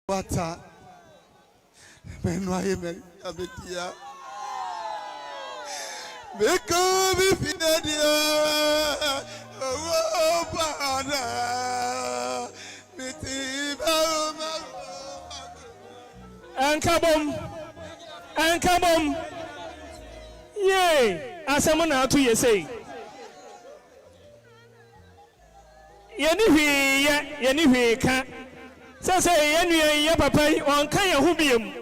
Wata Benway Abetia Beko Bifidia Bana Mitiba Ankabom Yay Asamana to ye say Yeni ka say ya papa on kan ya hubiem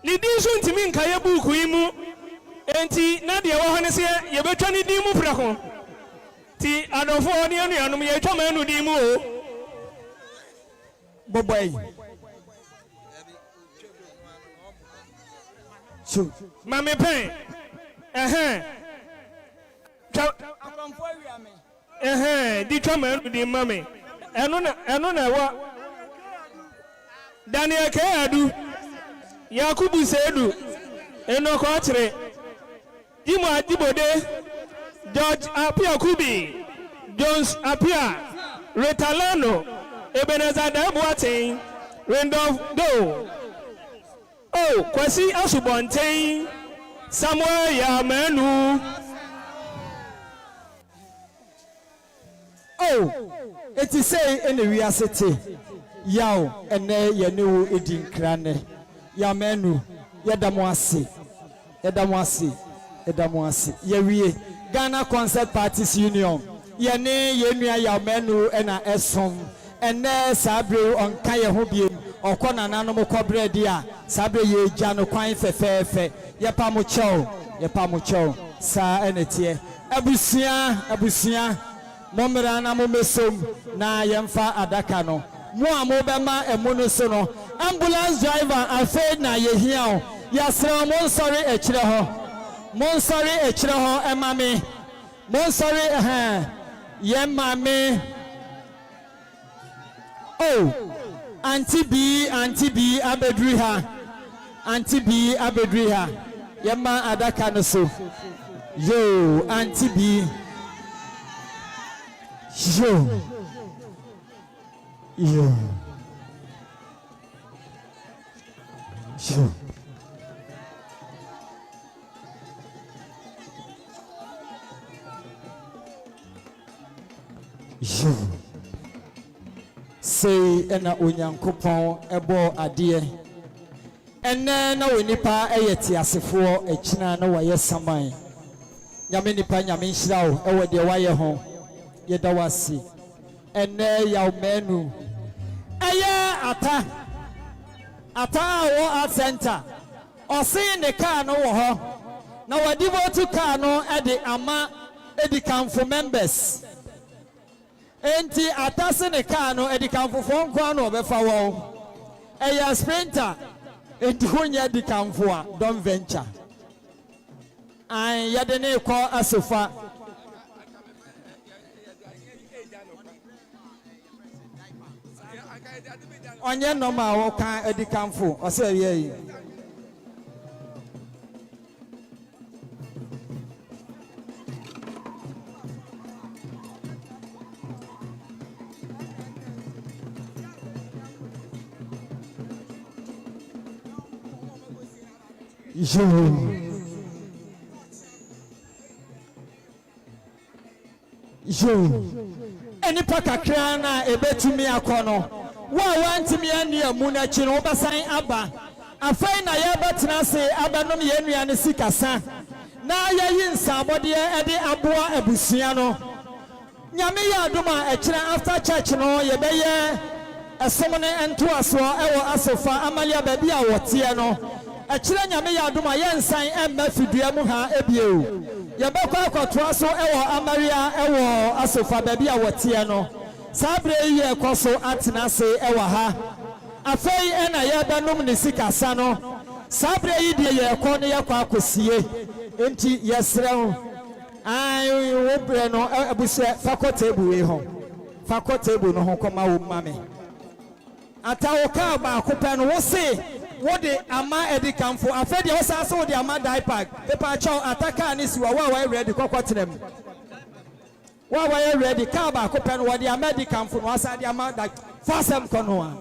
ni din so ntimi nka ya buku imu enti na de wo hone se ye betwa ni din mu fra ho ti adofo oni anuanom ye twa manu din mu o boboy chu mame pen akamfo wiame di twa manu din mame eno na wa Daniel Kayadu Yakubu Sedu Eno Kotre Jimo Adibode George Apia Kubi Jones Apia Retalano Ebenezer Dabuatin Randolph Do Kwasi Asubontain Samuel Yamenu it is say in the reality Yaw ene yenu edinkrane ya menu yedamwasi yewie Ghana Concert Parties Union yene yenua ya menu ena esom ene sabre onka ye ho biem okona nanom kobre dia sabre ye gya no kwan fefefe yepa mo chew sa enetie abusia momra na mo mesom na yemfa adaka no mo amobema emuno so no ambulance driver afraid na yehia yasra mo sorry ekire ho emame mo sorry ye mame auntie B abedri ha yema adaka no so yo auntie B yo say ena onyankopon ebo ade enne na wonipa eyeti asefo ekina na waye saman nyame nipa nyame nhirawo ewo de waye ho yeda wasi enne ya menu eye ata wo art center osin ne car no wo ho na wadi vote car no ede ama edi kanfo members enti atase ne car no edi kanfo fonko no obefa wo eye sprinter enti honya edi kanfo a don venture an yede ne ko asofa onye normal wo kan edi kanfo o se ye eni pakakra na ebetumi akono wa wantimi ani amuna chi no basan aba afai na ya betena se abanom ye nuane sikasa na ya yi nsabode ede aboa abusua no nyame ya adoma ekira after church no ye beye esomne ento aso ewo asofa amalia baby a wote no ekira nyame ya adoma ye nsan emma fidua mu ha ebie ye bekwa akoto aso ewo amaria ewo asofa baby a wote no sabre ye koso atena se ewa ha afei ena ye danom ne sikasa no sabre yi de ye ko ne ye kwa akosie enti yesrew ai wo bre no abuse faculty bu we ho faculty bu no ho koma wo mame atawo ka ba akopa no wo se wo de ama edi kamfo afei de wo sa so de ama diaper paper chow ataka ni si wa ready kokotrem wa ready ka ba ko pen wo dia medical for no asa dia ma da fasem kono a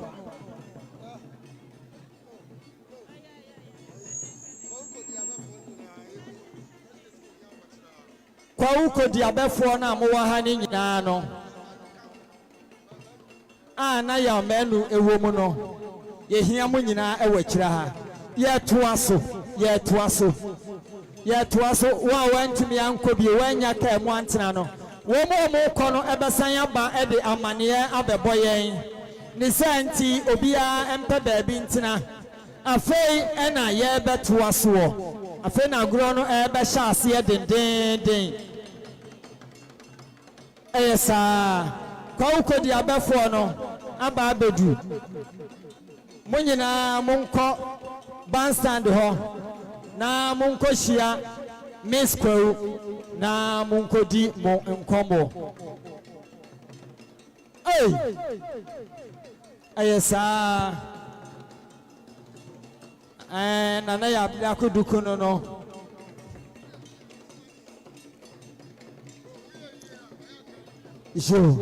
kwa uko di abefo na mo wa ha ni nyina no na ya Manu ewo mu no ye hia mo nyina ewa kira ha ye toa so wa wantimi anko bi wanya ka mu antena no wo mo kɔ no ebesan aba de amane abɛbɔ yɛn ni santi obia empe baabi ntena afei na ye betoa so afei na agro no ebe hya ase dendenden sa kwa ukodi abefo no aba abedu mo nyina monkɔ bandstand ho na monkɔ hia Miss Kweru na monkɔdi mo nkomo sa na ya akuduku no jo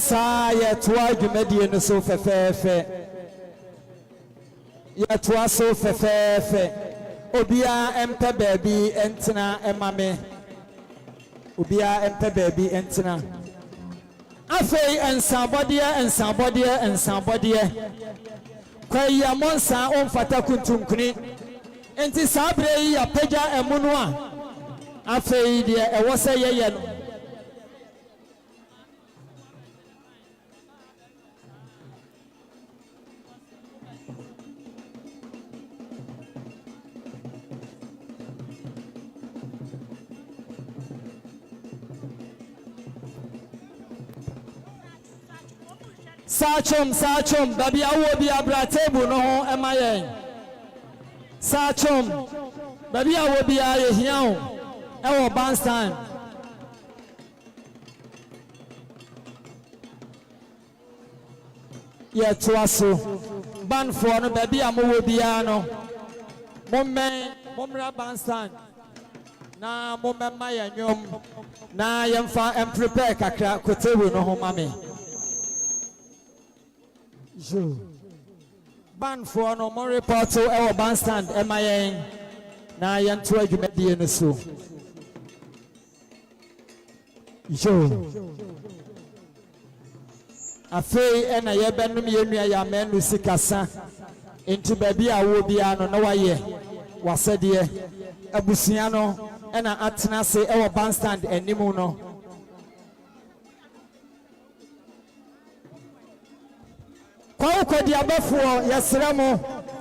sa ya toa dwumadie no so fefefe ya toa so fefefe obia empe baabi entena emame obia empe baabi entena afei ensabodie kwa ya monsa onfata kuntunkuni enti sabre yi ya pagya emunu a afei de ewo se yeye no Sachom babi awo bi abra table no ho emayen Sachom babi awo bi aye hia ho ewo bandstand ye toaso banfo no babi amowo bia no momra bandstand na momma ya nyom na yemfa prepare kakra ko table no ho mame jo ban for no more report to our bandstand emayen na yanto adwumadie no so jo afei na ye benum ye nua ya Manu sikasa enti baabi a wo bia no na waye wasede abusua no na atena se our bandstand animu no kwa ukodi abafo yesremo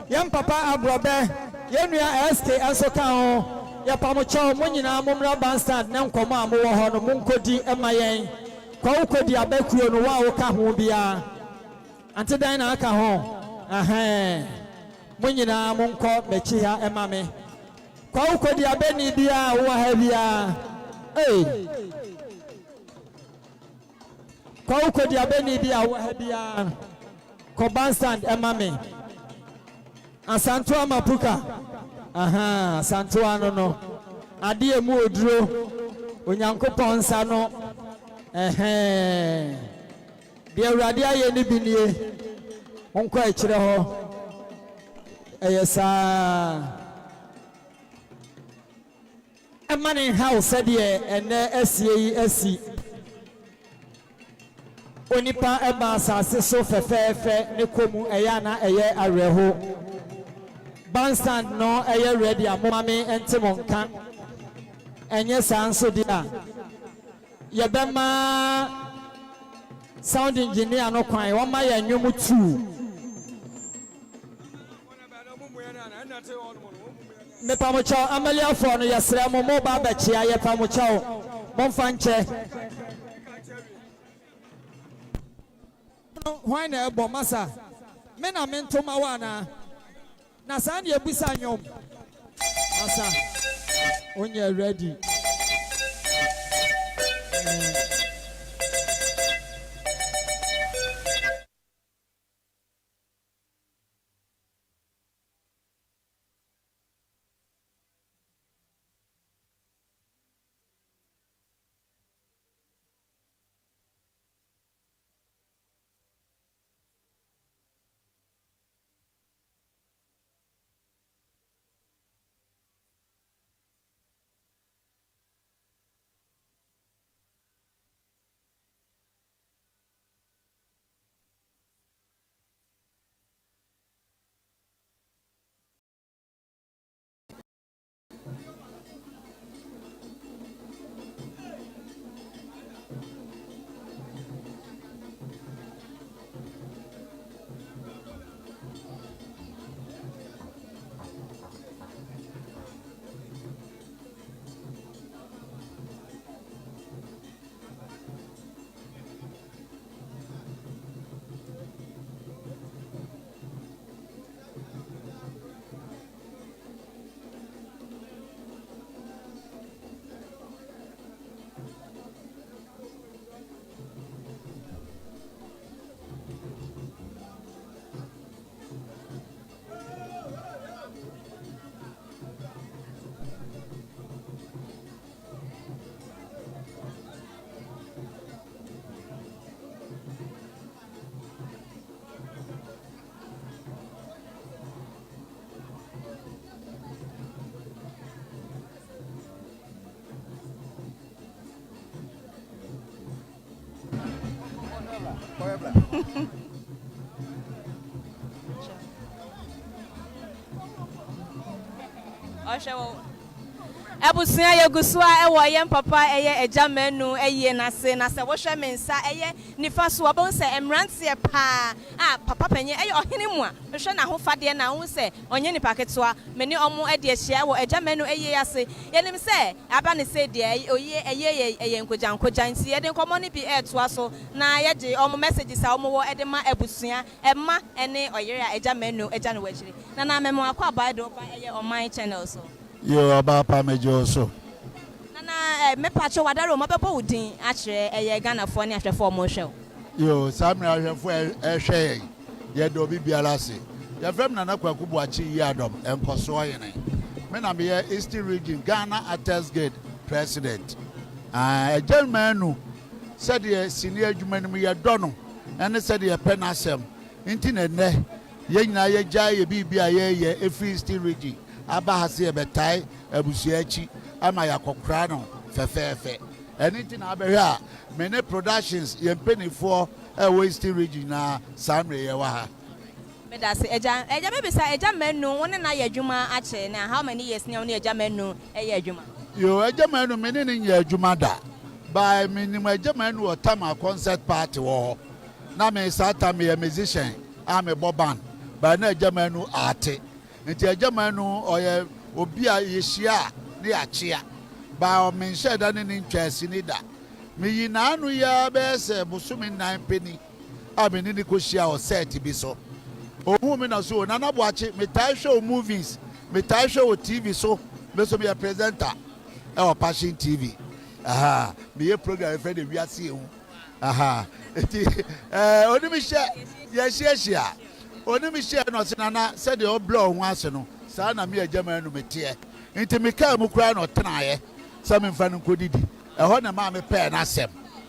yem papa agrobe yenua SK ansoka ho ya pamocho mo nyina momra bandstand na nkomo a mo wo ho no monkodi emayen kwa ukodi abakuo no wa wo ka ho bia ante dan na aka ho mo nyina monko mechi ha emame kwa ukodi abeni bia wo ha bia kwa ukodi abeni bia wo ha bia ko bandstand emame asanto amapuka asanto ano no ade emu oduro onyankopon nsa no de awurade aye ni binie onko akire ho eyesa emane house de ene asi onipa eba asase so fefefe ne komu eya na eye areho bandstand no eye ready amomame entemonka enye sanso dia yebema sound engineer no kwan wo ma ya nwom tu me pamocho amalia fo no yesre mo ba bachia ye pamocho momfa nche why na ebo masa me na mentoma wana na san ye busa nyom masa onye ready Oshawo Ebusia yegusua ewo yem papa eye Agya Manu eye na se wo hwe mensa eye nifa so abon se emrante pa papa panye eye ohene mu a hwe na ho fade na ho se onye nipa ketwa meni omo ede ahia wo Agya Manu eye ase yenim se aba ne se de oye eye nkogya nti ye de nkomo ne bi etoa so na ye de omo messages a omo wo ede ma ebusia emma ene oyere a Agya Manu Agya no wachiri na memo akwa abide oba eye online channel so yo aba pa mejo so nana me pacho wadaro mo bebo udin akire eye Ghana fo ne ahwefo mo hwe yo samra ahwefo ehwe ye do bibiara se ye fem nana kwakubu achi yi adom enkoso oyene me na me Eastern Region Ghana Attesgate President Agya Manu said ye senior adwumanim ye do no ene said ye penasem nti ne ne ye nyina ye gya ye bibia ye Eastern Region aba hase betai abusia achi ama yakokra no fefefe anything abehwe a many productions ye mpenifo Western Region na samre ye wa ha me da se Agya be bisa Agya Manu won na ye adwuma ache na how many years na won Agya Manu ye adwuma yo Agya Manu me ne ye adwuma da by minimum Agya Manu o tama concert party wo na me sata me musician am a boban by na Agya Manu arte nti Agya Manu oye obi a yehia ne achia ba o menhye da ne ntwasi ni da me yinanu ya be se busumi 9 penny abeni ni ko hia o set bi so ohu me na so na nabo achi me tai show movies me tai show TV so me so be a presenter e Passion TV me ye program fe de wiase ehu eti oni me hye ye oni mi share no sinana said the blow ho ase no sa na me Agya Manu metie nti me ka mu kura no tenaye sa me mfa no kodidi ho na ma me pe na asem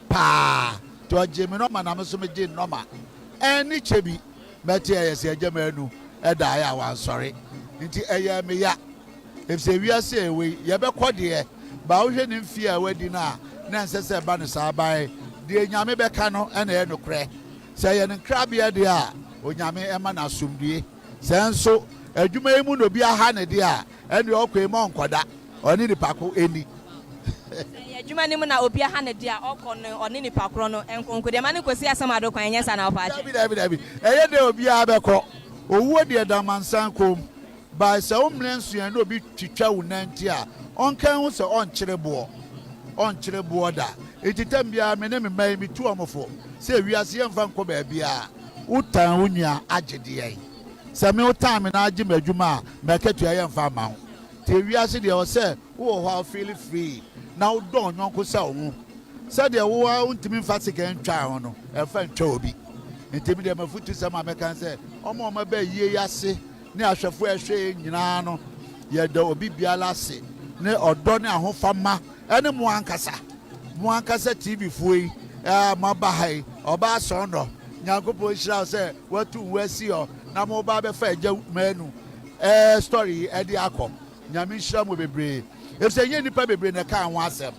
pa to Agya me no ma na me so me je no ma eni chebi metie yes Agya Manu e da ya wan sorry nti eye me ya if se wi ase ewe ye be kode ba wo hwe ni mfie a wadi na nsese ba no sa bai de nyame be ka no e na ye no kre se ye no krabia de a onyame ema na asomdue senso adwuma emu no bi aha ne de a ene okwe ma onkoda oni ni pako eni adwuma ni mu na obi aha ne de a okọ no oni ni pakro no enkonkode ma ne kosi asamado kwan nya sa na opa dabi eye de obi a bekọ owuo de damansan kom ba se omre nsuan no obi twitwa wunanti a onkan hu se onkyere bo da etitam bia me ne me mai mi tu omofo se wiase yemfa nkọ ba bia utan unya agede yen se me utan me na age madwuma me ketu yen fa ma ho te wiase de o se wo ho feel free na wo don nyonko se wo se de wo untimi fa sika ntwa ho no e fa ntwa obi ntimi de mafutu se ma me kan se omo ba yie yase ne ahwefo ehwe nyina no ye da obi biala se ne odo ne ahofama ene mo ankasa TV fuyi maba hai oba so no nyankopon hira se watu wasi o na mo ba be fa Agya Manu story e di akọ nyame hira mo bebre e se nye nipa bebre na ka ho asem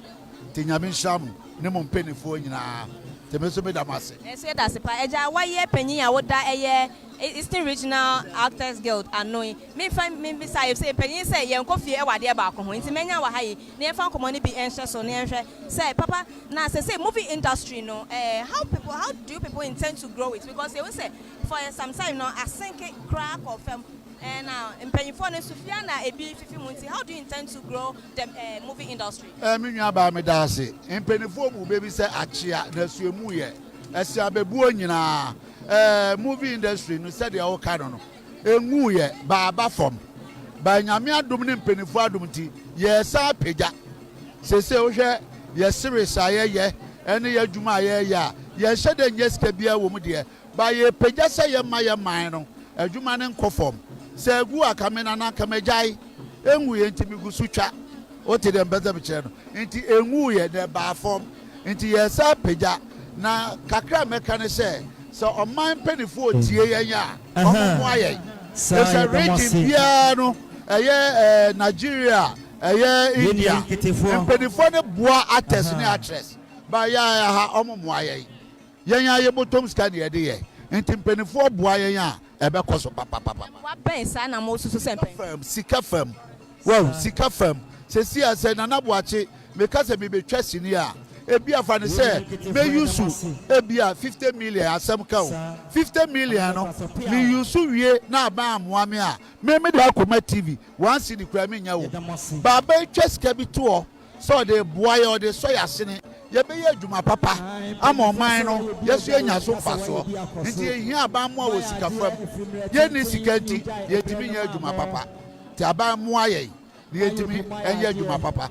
ti nyame hira mo ne mo mpenifo nyina te me so me damase e se da se pa Agya waye panyin a woda eye Eastern Regional Actors Guild anoi me say panyin say ye nkofie e wade ba akọ ho nti menya wa hayi na fa nkomo ne bi enhwe so ne enhwe say papa na say movie industry no how do people intend to grow it because they will say for some time now I think crack or film and now mpanyifo ne sufia na ebi fifi munti how do you intend to grow the movie industry me nwa ba me da ase mpanyifo mu bebi say achia na suemu ye ese abebuo nyina movie industry no said ya oka no enwu ye ba fom ba nyame adom ne mpenifo adom ti ye sa peja sese wo hwe ye series ayeye ene ye adwuma ayeye a ye hyede nyeska bia wo mu de ba ye peja se ye ma ye man no adwuma ne nkofom se agu akamena na kamajai enwu ye ntimi gusutwa o te dem beza biche no nti enwu ye de ba fom nti ye sa peja na kakra meka ne se so oman penifo tie yenya omo aye so region bia no eye Nigeria eye India penifo ne boa artist ne actress ba ya ha omo aye yɛn ayɛ bottom scan yɛ de yɛ nti mpanimfoɔ boa yɛn a ɛbɛkɔ so papa wa bɛn saa na mo susu sɛ mpɛn sika fam wow sika fam sɛsi a sɛ nana boakye meka sɛ mebɛtwa sini a ebi afa ne sɛ meyusu ebi a 50 million asɛm ka o 50 million no meyusu wie na aban amoa me a me de akɔma TV once ni kura me nya wo baba etwa sika bi to hɔ sɛ ɔde boa yɛ ɔde sɔ yɛ asene yɛbɛyɛ adwuma papa ama ɔman no yɛso yɛnya so mfa soɔ nti yɛhia aban mmoa wɔ sika fam yɛnni sika nti yɛtumi nyɛ adwuma papa nti aban mmoa yɛn na yɛtumi ɛnyɛ adwuma papa.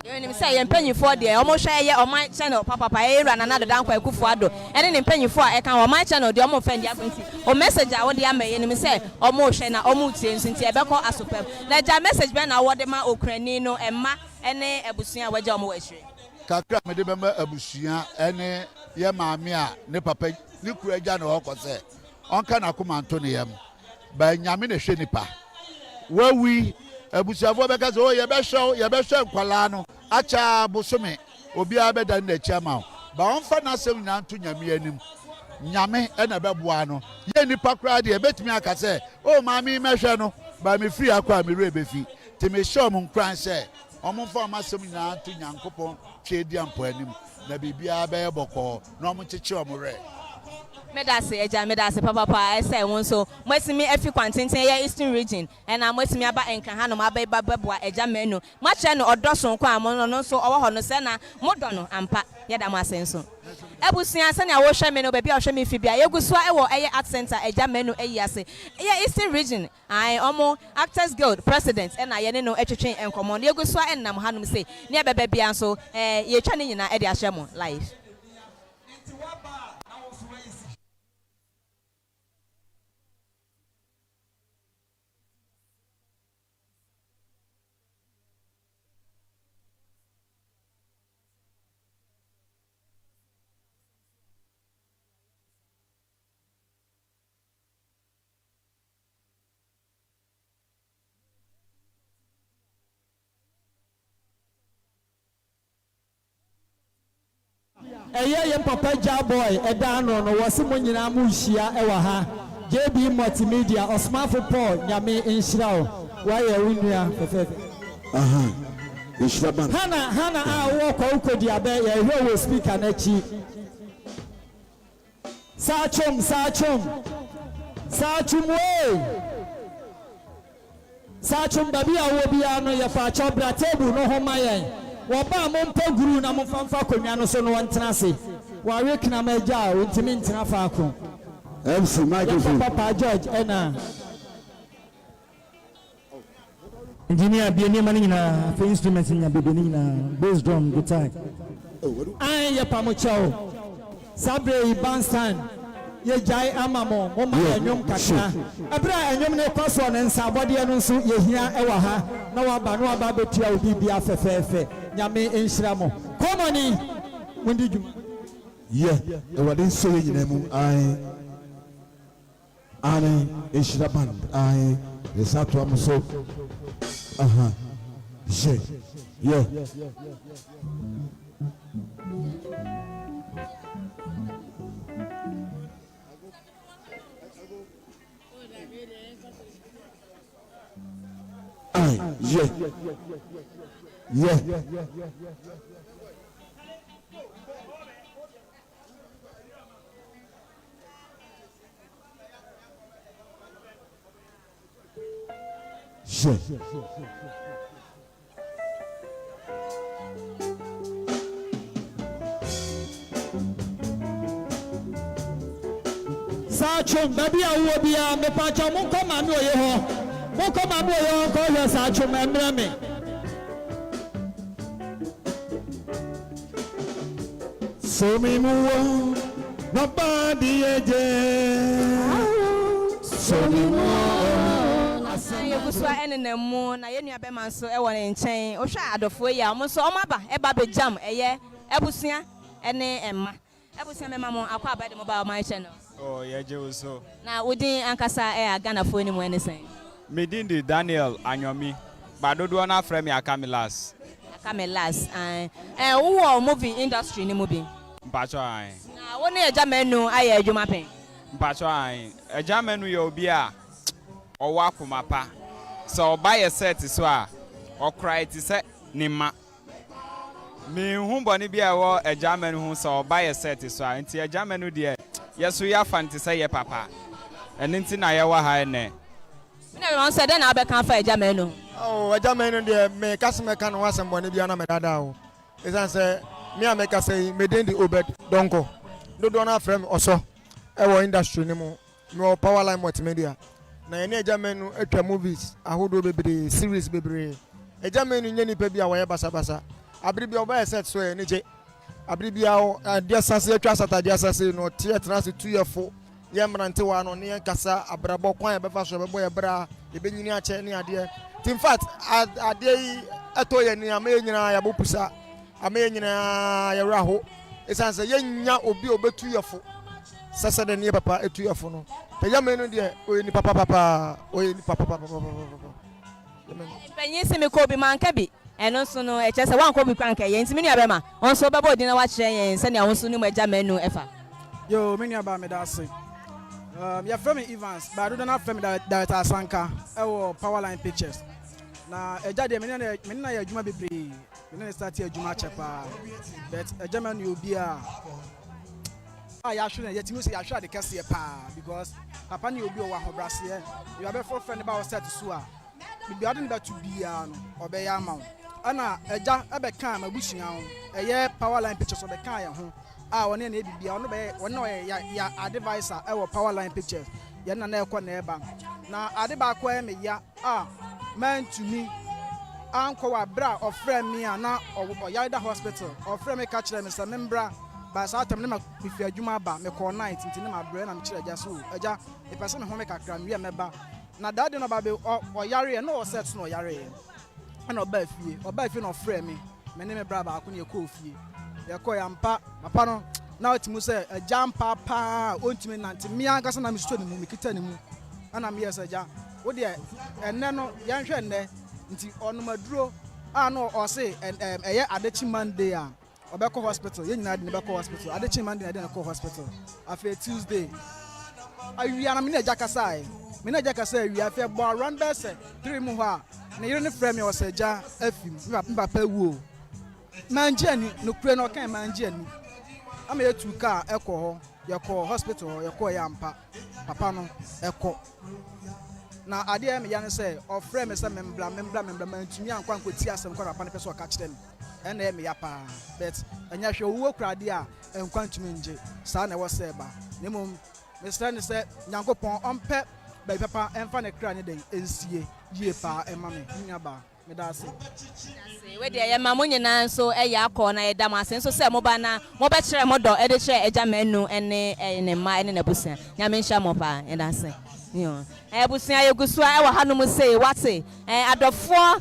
Nim say ye mpanyifo de omo hwe ye oman channel papa ye ra nana dodan kwa ekufu ado ene ne mpanyifo a e kan oman channel de omo fendi akonti o message a wo de ama ye nim say omo hwe na omo tie nso nti e be ko asopam na ja message be na wo de ma okrani no emma ene abusua waja omo wahire kakra me de be ma abusua ene ye maame a ne papa ne kura agya na hɔ kɔ sɛ ɔnka na komanto ne yam ba nyame ne hwe nipa wawi abusuafo bɛka sɛ o yɛbɛhwɛ nkwalaa no acha bosome obi abɛda ne n'akyi ama ba ɔmfa n'asɛm nyinaa nto nyame anim nyame ɛna bɛboa no yɛ nipa koraa deɛ ɛbɛtumi aka sɛ o maame mɛhwɛ no ba mefiri akɔ a merɛ bɛfi nti mehyɛ ɔmo nkoran sɛ ɔmo mfa ɔmo asɛm nyinaa nto nyankopɔn twɛ di ampo anim na biribiara bɛyɛ bɔkɔɔ na ɔmo kyekye ɔmo rɛ medase eja medase papa ese won so mwesimi efi kwantenten ye eastern region na mwesimi aba enka ha no ababeboa eja Manu mwache no odoso kwa mo no so owo ho no se na modo no ampa yeda mo asenso ebusua se na wo hwe me no ba bia hwe me fi bia yegusua ewo eye art center eja Manu eyi ase ye eastern region ai omo actors guild president na ye ne no etwetwen enkomo yegusua ennam hanom se ne ebebe bia so ye twa ne nyina e de ahye mo live. Eye papa ja boy eda no no wose mo nyina mu hia e wa ha JB multimedia Osmafo Paul nyame enhyira wo ye wunua fefefe aha enhyira ban hana a wo kwa ukodi abe ye hwe wo speaker na chi sachum we sachum babi a wo bia no ye fa chobra table no ho mayen wo ba mo mpa guru na mo famfa konwa no so no wontra se wa we kina ma agya o ntimi ntina fa ko MC microphone papa George ena engineer bi eni mani nyina for instruments nya bi ni nyina bass drum guitar an ye pa mo chao sabre bandstand ye jai amamo mo ma enwom kakra abra enwom ne kwaso ne nsa bode no nso ye hia e wa ha na wa ba betua obi bia fefefe nyame enhyira mo komoni mundi djuma ye e wade nso ye nyina mu ai ane enhyira band ai esato am so aha ye Sachum baby a wo bia me pa cha mo ko ma me oye ho mo ko ma me oye ho ko yo Sachum emre me so me mu nobody eje so me mu yegusua enenemu na ye nua be man so e wo ne nchen o hwa adofo yi a mo so o maba e ba be jam eye ebusua ene emma ebusua me ma mo akwa abade mo ba my channel. Oh, yeah, so. Now, we didn't ankasa Ghana for any anything. Me didn't Daniel Anyomi, but don't want to frame me a Camilas. Camilas, and who are moving industry in moving. Patch I. Now, ne agya menu aye adwuma pen mpacho an agya menu ye obi a owa akoma pa so oba ye set so a okra it se ni ma me hu boni bia wo agya menu hu so oba ye set so a nti agya menu de yeso ya fanti se ye papa eni nti na ye wa ha ene na won say den na be kan fa agya menu oh agya menu de me kasme kan wasem boni bia na me dada o esan say me ameka say me den di obed donko do na frame oso e wo industry ni mo me power line multimedia na ene agya menu atwa movies ahodo bebre series bebre agya menu nya nipa bia wo ye basa abri bia oba set so e ni je abri bia dia sase atwa sata dia sase no theater se 2 year fo ye mrante wa no ne kasa abrabo kwan e befa so bebo ye bra e benyini ache ne ade in fact ade yi eto ye ni amenyina ya bopusa amenyina ya raho esanse ye nya obi obetu ye fo sase de ne papa etu ye fo no pe ya menu de oye ni papa oye ni papa penyi se me ko bi manka bi eno so no e chese wan ko bi kwan ka ye ntimi nua be ma on so bebo di na wa kire ye se ne won so ni mo agya menu efa yo me nua ba me da ase ya from Evans ba do na from director Sanka e wo Powerline Pictures na agya de me na ya adwuma bebre me na start ya adwuma chepa but agya menu obi a ya hwe na yetimi se ya hwe de kase pa because papa ne obi o wa hobrase you are be for friend ba o set so a bibi ade ba to bia no obe ya ma ana agya ebe kan mabusuan ho eye Powerline Pictures obe kan ya ho a wone na bibia ono be wone ya advisor e wo Powerline Pictures ye na na ekọ na eba na ade ba kwa e me ya man to me anko wa bra of friend me na Oyarida hospital of friend me ka kire me se membra ba sa atam ne ma bifi adwuma ba me call night nti ne ma bra na me kire agya so agya e pese me ho me kakra me meba na dade no ba be oyare no o set no oyare na oba fie no friend me ne me bra ba ko ne ko fie ye ko ya mpa papa no na otimu se agya mpa pa ontimi nante me ankasa na me sto ne mu me kita ne mu ana me yesa agya wo de enne no yan hwe enne nti ono maduro no o se eye adechi Monday a obeko hospital ye nyina de ne beko hospital adechi Monday na de na ko hospital afa Tuesday awia na me na agya kasa me na agya kasa awia afa bo around bese 3 mu ho a ne yire ne frame o se agya afim me papa wuo manjani no kure no kan manjani ama yetu ka ekọ ho yekọ hospital yekọ yampa papa no ekọ na ade me ya ne se o frame me se membra mantumi ankwa nkoti asem kwa papa ne pese o ka kire me na me ya pa but anya hwe owo kurade a enkwa ntumi nje sa na wo se ba nemom me stre ne se nyankopon ompe ba papa emfa ne kra ne den ensie yie pa ema me nya ba me da se we de ye ma mo nyina so e ya akọ na ye da ma se so se mo ba na mo be kire mo do e de kire agya menu ene ma ene na busia nya me nhya mo pa e da se yo busia ye gusua e wa hanu mo se wate adofo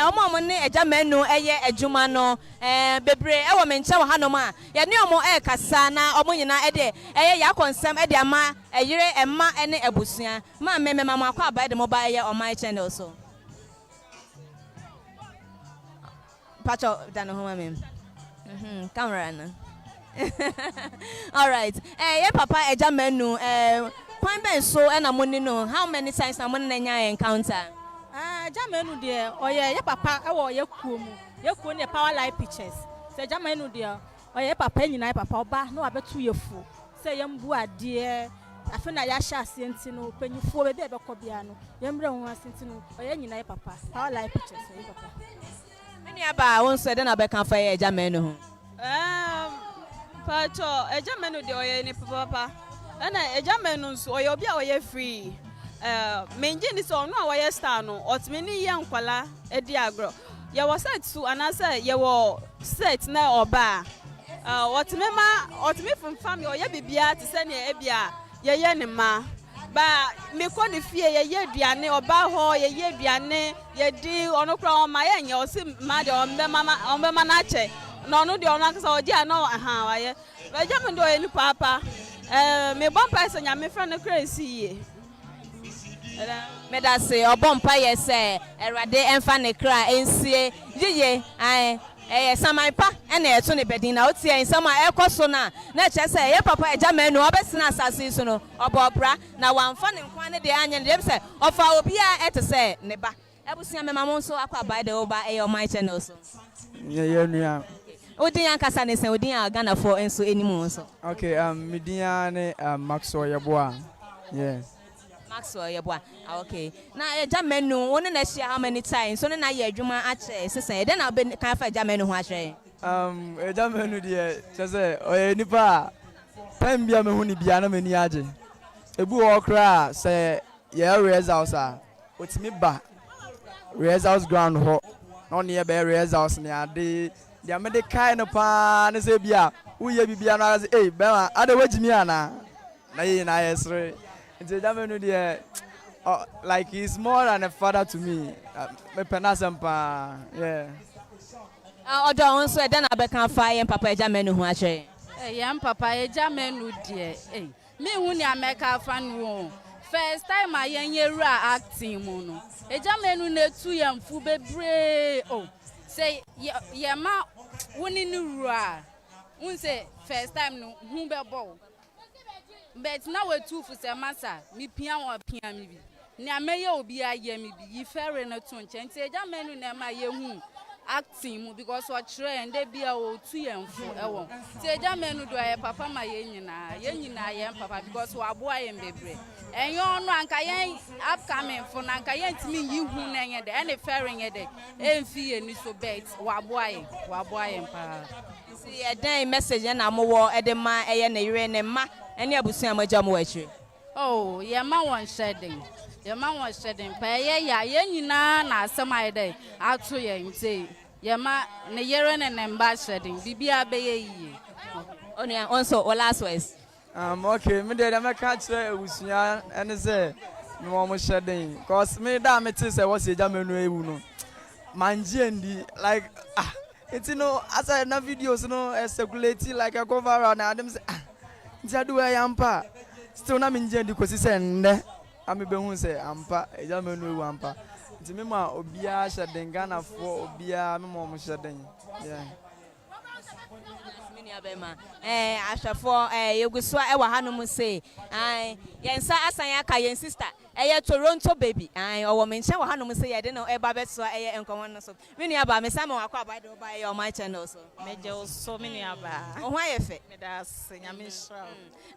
omo ne agya menu eye adwuma no bebre e wo me nche wa hanu ma ye ne omo kasa na omo nyina e de eye ya konsem e de ama eyire emma ene abusia ma me ma akwa aba de mo ba eye OMAN channel so Pacho dano home mem. Camera na. All right. Ye papa agya menu kwan ben so na money no. How many times na money nya encounter? Agya menu de oye ye papa e wo ye kuo mu. Ye kuo ne Powerline Pictures. Se agya menu de oye papa nyina papa oba na wabetu ye fu. Se ye mbu ade afi na ya sha asenti no panyifo be be ko bia no. Ye mbre ho asenti no oye nyina ye papa. Powerline Pictures ye papa. Many aba won said na be kan fa ye agya menu ho. Pacho agya menu de oye ni papa. Na agya menu so oye obi a oye free. Menji ni so no a oye star no otimi ni ye nkwala edi agro. Ye wo set su anasa ye wo set na oba. Otimi from family oye bibia ti se ne ebia ye ne ma. Ba me ko ne fie ye aduane oba ho ye aduane ye di ono kra o ma ye nya o si ma de ombe ma na che no no de ono akasa o di ana aha wa ye ba jam ndo ye ni papa me bon pa se nya me fra ne kra si ye me da se o bon pa ye se erade emfa ne kra ensie yeye Samaipa and a Tony Bedina out here in some Ecosona. Nature say, yeah, papa, a German, or Bessina Sassino, or Bobra. Now one fun in one of the onion, them say, of our beer at a say, Neba. I will see my mamma so up by the over a my channel. Yeah. Odian Cassan is Odian Ghana for and so anymore. Okay, Midiane, Maxwell Yabois. Yeah. Maxwell Yabois. Okay. Now, a Jamenu, one and share how many times, so now you're Juma at say, then I'll be kind of a Jamenu Washe. A Jamenu, dear, just say, oh, Nipa, time be a Mahuni Biana Meniaji. A boo or cry, say, yeah, raise house, what's me back? Raise house ground hot, on near Bear raise house near the kind of pan, say, Bia, who ye be Biana, eh, Bella, other way Jimiana. Nay, sorry. It's a Jamenu, dear. Like he's more than a father to me. Yeah. Don't so then I become fire and Papa Jamenu Huache. Young Papa Jamenu, dear. Me who ya make a fan won. First time I young year acting mono. A Jamenu ne 2 young fube bre. Oh, say, ya ma winning new ra. One say, first time no, whom be bow. But now we're 2 for some massa, me piano or piano. Nya meyo obi aye me bi fair na to nchen ti eja menu na ma ye hu acting mu because what trend dey bia o tu yemfo ewo ti eja menu do aye papa ma ye nyina ye papa because wa bo aye mbebre enyo no anka ye upcoming for na anka ye ntimi yi hu na ye de ene fair ye de emfi ye ni so bet wa bo aye mpa si e den message na mo wo e de ma eye na yire ne ma ene abusu amaja mo wachi oh ye ma won shedding. Your man was shedding pay, na semi day, out to ye, say, your man, na year and embark shedding, Bibia Bay. Only also, or last ways. Okay, me did I catch Usia and say, no almost shedding, cause me damn it is I was a German Manjendi, like, it's as I have videos, circulating like a cover on Adams. Jadu I am pa, still not in Jendi because it's end. I'm a be say ampa e Jamenu ampa nti me ma obia shedding Ghana for obia me mom shedding yeah ashafo yeguswa e wa hanom say yensa asan aka yen sister Toronto baby owo menche wa hanom say ye de no e ba beso enkomon no so me nua ba me say me wakọ abade o ba ye on my channel so meje so me nua ba o ho ayefe me da nyame shra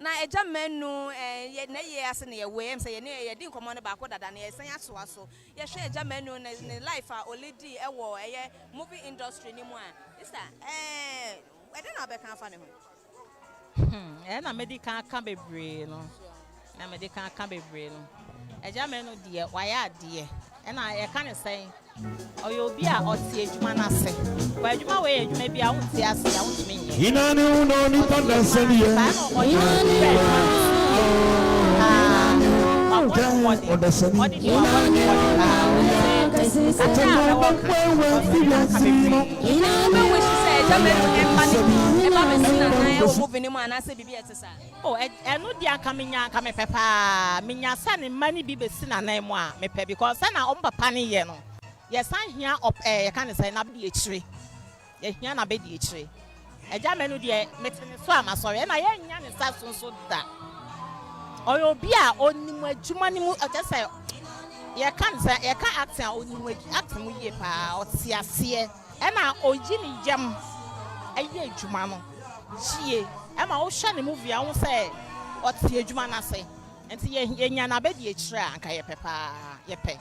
na Jamenu ye na ye ase na ye we em say ye ne ye di enkomon no ba ko dada na ye san asoa so ye hwe Jamenu na life a oledi e wo movie industry ni mu a sister I don't know about can and a medical can be brain. A medical can be brain. A Jamenu dear, why are dear? And I can't say, or you'll be out or see a man. I say, but you may you may be out there. I want me. You know, no, oh, and no dear coming out, come papa. Minya son and money be seen a name one, me pay because I am papa ni yeno. Yes, I'm here up a kind of say, not be a tree. Yes, you're not be a tree. A Jamenu dear, making a swam, sorry, and I ain't young and so that. Or you'll be a only more Jumani, I just say, you can't say, you can't act only acting with your power, see a seer, and now, oh, Jimmy Jam, a year Jumano. She, I'm all shiny movie, I won't say, what's the Jumana say, and see, yana bedi a track, I pepper, yepe.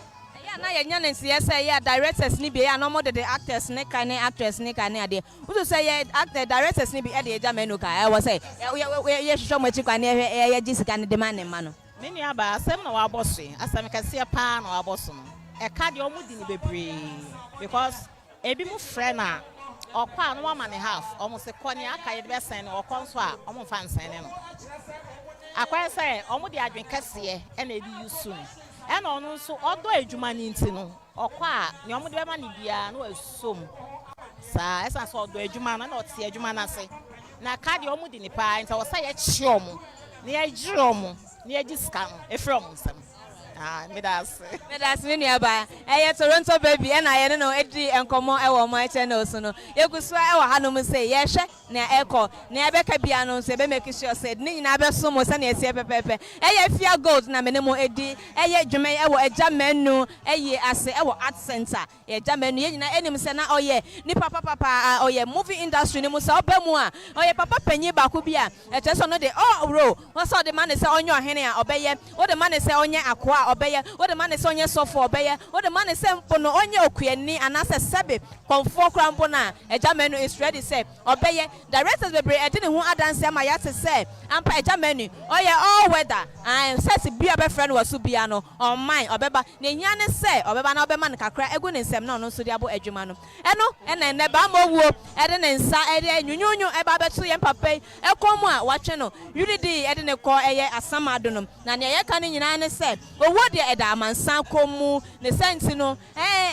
Na ye nyan nsia say ya directors ni be ya no more the actors ne kan actress ne kan ade wo say ya actor directors ni be e de Jamenu ka e wo say ye hwehwe mo chi kan ye jisika ne de man ne ma no me ni aba asem na wa bosso asem ka se pa na wa bosso no e ka de omu di ni bebre because ebi mu friend na okwa no ma ne half omu se koni aka ye be sen no okonso a omu fa nsen ne no akwa say omu de adwen kase e na ebi yusu and on so odo ejuma ni ntino okwa ni omo de be ma ni bia na wasom sa esa so odo ejuma na oti ejuma na se na ka de omo di ni pa nta wo sa ye chi omo na ye jiri omo na ye jiska no e from nsem me das me nua ba Toronto baby and I don't know Eddie and Como ewa my channel so no yekuswa ewa hanom say yehwe na eko na ebeka bia no so be make sure said ni na be so mo se na ese pepepe fia gold na menemo edi dwume ewa Agya Manu ase ewa art center Agya Manu ye nyina enim se na oye ni papa oye movie industry ni mo se obemu a oye papa panyi ba ko bia so no de ro won so de man se onye ohene a obeye wo de man se onye akoa obeye wo de man se onye sofo obeye wo de man se mpo no onye okuani anase sebe konfo krampo na Agya Manu is ready say obeye directors bebre edi ne ho adanse ama ya te say ampa Agya Manu oye all weather and say bia be friend wasu bia no on mine obeba ne hia ne say obeba na obema ne kakra egu ne nsem na no so de abo adwuma no ene ba ma wuo ede ne nsa ede nyunyunyu eba beto ye papa ekomu a watwe no unity ede ne ko asamado no na ne ye ka ne nyina ne say owo de eda amansan komu ne senti no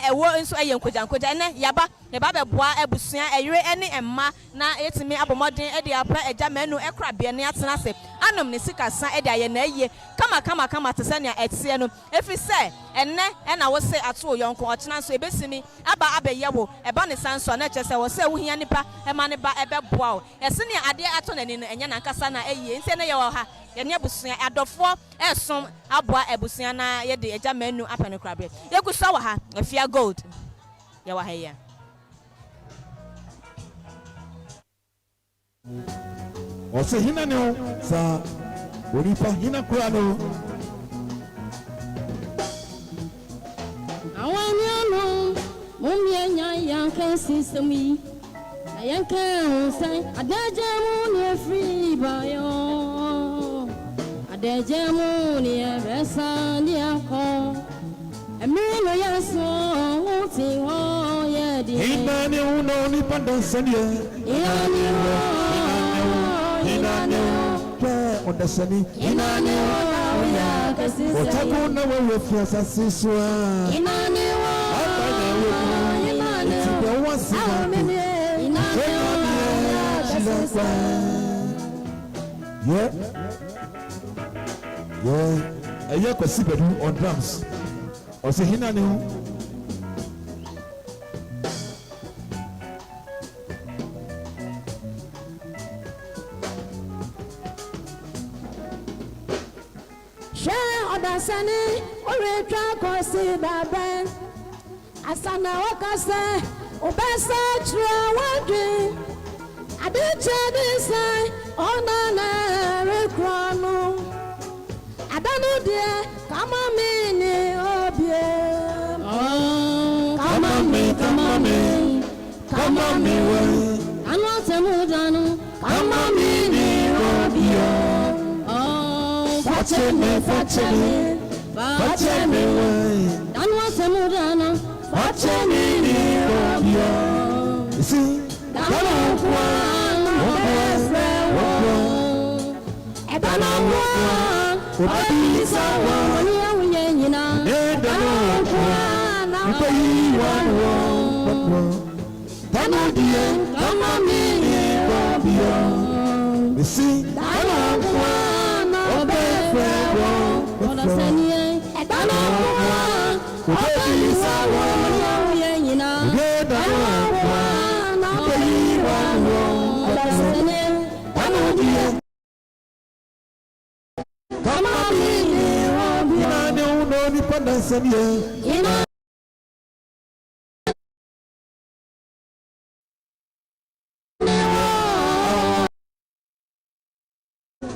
ewo nso nkwajankoja ene yaba ne ba be boa ebusua eyire ene emma na yetimi abomoden ede apa Agya Manu ekra bia ne atena se anom ne sika san ede aye na aye kama te se ne etie no efi se enne na wo se ato yonko ochena so ebesimi aba abeyewo eba ne san so na chese wo se wo hia nipa ema ne ba ebe boa o ese ne ade ato na ni no enya na nkasa na aye nse ne ye wo ha ye ne abusua adofo esom aboa abusua na ye de Agya Manu apene krabe ye kusa wo ha afia gold ye wa ha ye Ose hina ne sa oripa hina kura no awani ano mumienya yankan sisemi ayankan sai adaje mu ne free bayo adaje mu ne besa ni akọ emiro yaso uti ho ye di hina ne uno ni pandansani Ondasani inane ona ya kasisa otako na wewe fiasa siswa inane wa inane tibe wasi inane ona kasisa eye kwasi bedu on drums ose hinane hu Odasani oretwa kosi daben asana wakase obesa chira wadwi adeche disai onana rekranu adanu die kama mini obie kama mi we anotemu danu kama mini obie Fache me way. Danwa semudana. Fache me ni obio. See. Danwa Ebanwa. Obisa wa. Niya unyenyina. Danwa. Danwa die. Kama mi ni obio. See. Danwa. Odasani edana kwa obisa wa yenyina edana na oyiwa odasani danodie kama mini obia ne uno ni pandansani ina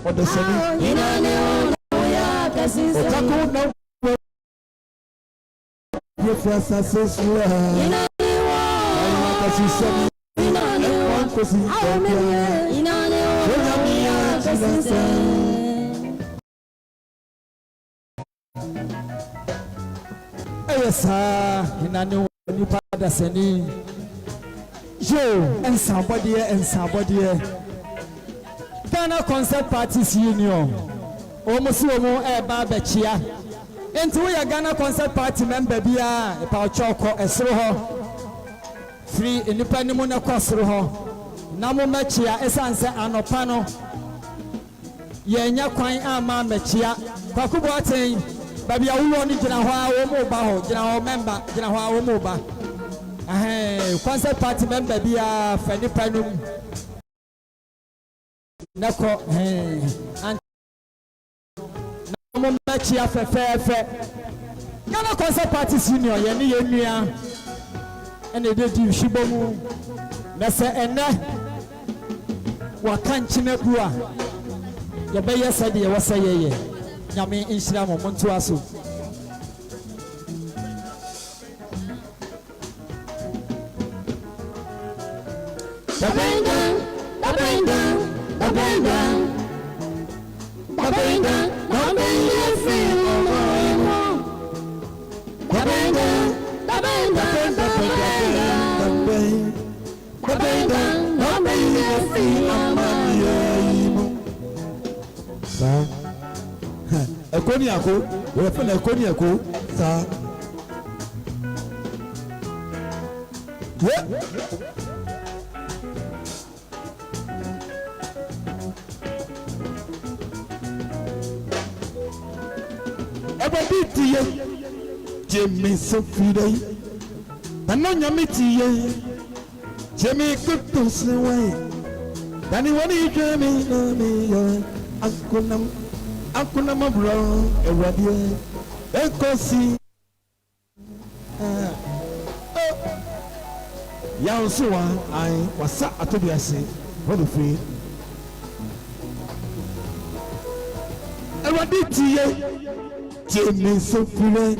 Odasani inane otako na wewe fiasa siswa kasisa Ayesa inane nipa dasani yo ensabodie Ghana Concert Parties Union almost eba bechia enti we Ghana Concert Party member bia e pa choko esro ho free enipa ni mu na kwasro ho na mo mechia esanse anopa no ye nya kwan ama mechia kwakubo aten baby awulo ni jina ho wo mo ba ho jina ho member jina ho wo mo ba concert party member bia fa ni panum nako and mo match ya fe Ghana concert party senior ye ni ye nua ene de di shibomu na se ene wa kanchine bua ye be ye said ye wasa ye nyame inshira mo monto aso the bang down no bang you feel the bang down no bang you feel Ekoni ako, we fa na ekoni ako, sa. Everybody tiye, Jimmy Sofidei, Tanonya mitiye, Jimmy kutus way, Dani wani jemi no mi yo, Akuna mabro, eradie, ekosi. Yansua, I was sat at the assay, what the free. Eraditi, Jimmy Sofile,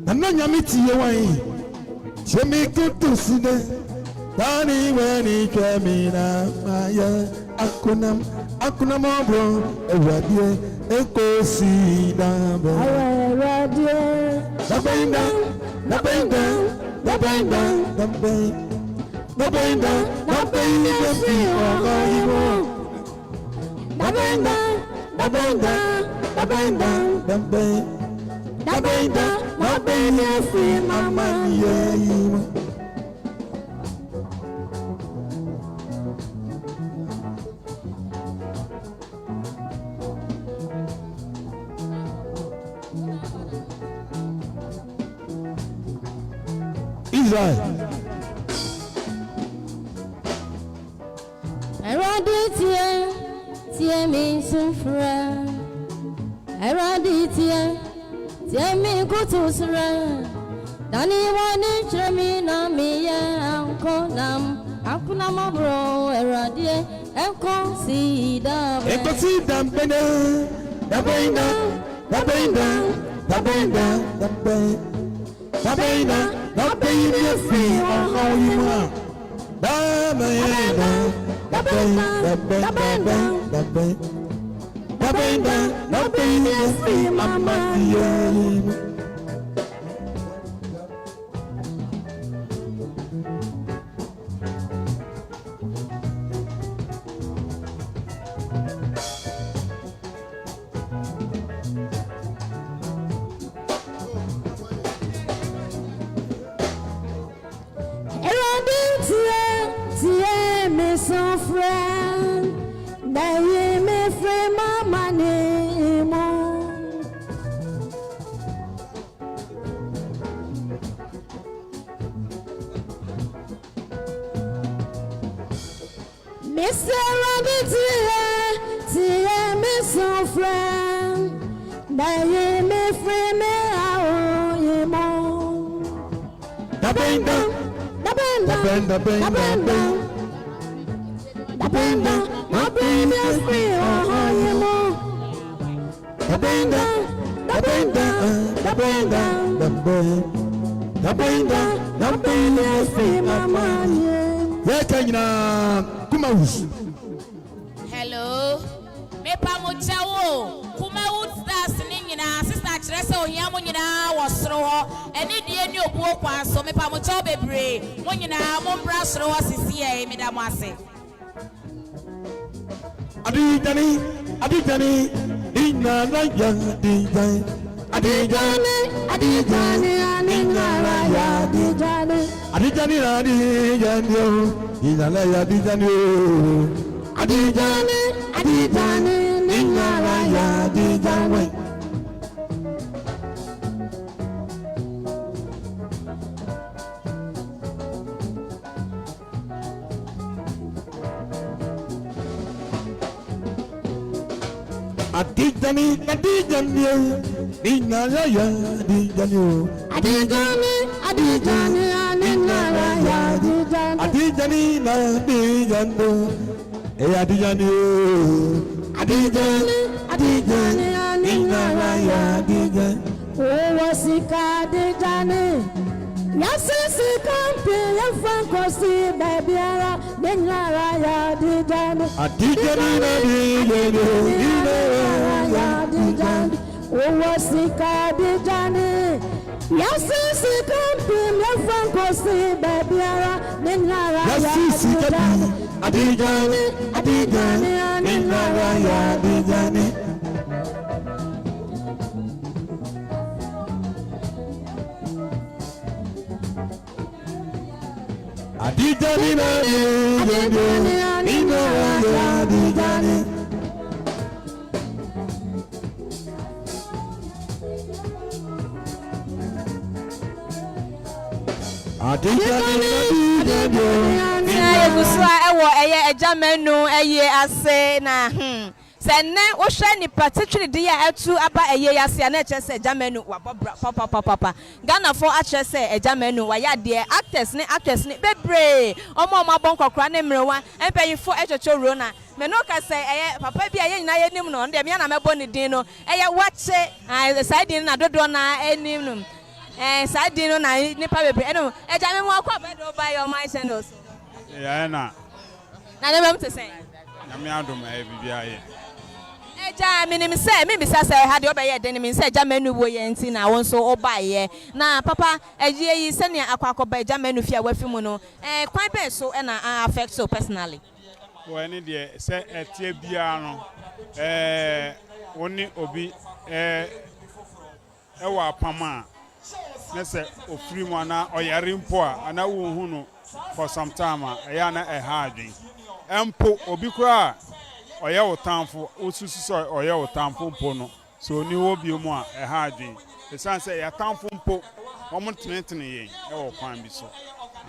and no yamiti away. Jimmy good to see the Danny when he came in. Akuna mabro, eradie, ekosi dambe. eradie, the bang down, the bang down, the bang down, the bang, the bang down, the bang you feel all you want. The bang down, the bang down, the bang down, the bang, the bang down, the bang you feel my money. Israel. Eradie me sufra. Eradie me kutusra. Dani wani chemi na mi ya akuna mabro eradie enko si dam bene. Da benda. No baby free on all you want. The no baby free my money. So friend, that you may free my money more. Mr. Rabbit, me so friend, that you may free me more. The band down. The banda, my baby is free, oh, you know. The banda, my baby is free, my money. Where can you Kumawus? Hello, me pamuchawo, Kumawus singing in our sister Treso, Yamunina was through, and it did your book one, so me pamucho baby, when you know, Mombras Ross is here, Madame Wase. Adijani, inna la yang Adijani, inna la ya Adijani, inna la ya Adijani, inna la ya Adijani, Adijani, Ninaraya, Adijani, Adijani, Adijani, Ninaraya, Adijani, Adijani, Adijani, Adijani, Adijani, Ninaraya, Adijani. Oh, wasika Adijani. Yasisi kampi yafankosi babyara Ninaraya, Adijani, Adijani, Adijani, oh, wasika Adijani. Yasisi kampi yafankosi babyara Ninaraya, Adijani, Adijani, Ninaraya, Adijani. Adijani, Adijani. Egusua ewo eye ejamenu eye ase na sene wo hwe ni particularly de ya etu aba eye ase na eche se ejamenu wa papa Ghana for ache se ejamenu wa ya de actors ni bebre omo abon kokora ne mrewa empeyifo echocho ro na meno ka se eye papa bi aye nyina ye nim no de me na mebo ni din no eye wache side din na dodo na enim no side no na nipa bebre eno ejamenu akwa bedo buy your my channels ya na dem am to say na me adom bibia ye eja minim say me bisa say ha de obeye den me say eja menu wo ye nti na won so obaye na papa eje yi se ne akwakoba eja menu fia wafi mu no kwan be so na affect so personally wo ene de se etie bia no woni obi ewa pama na se ofiri mu na oyare mpo a na wo hu no for some time ya na hardin empo obi kura oye otamfo osusu so oye otamfo mpo no so ni wo bi mu a hardin the san say ya tamfo mpo omontene yen wo kwan bi so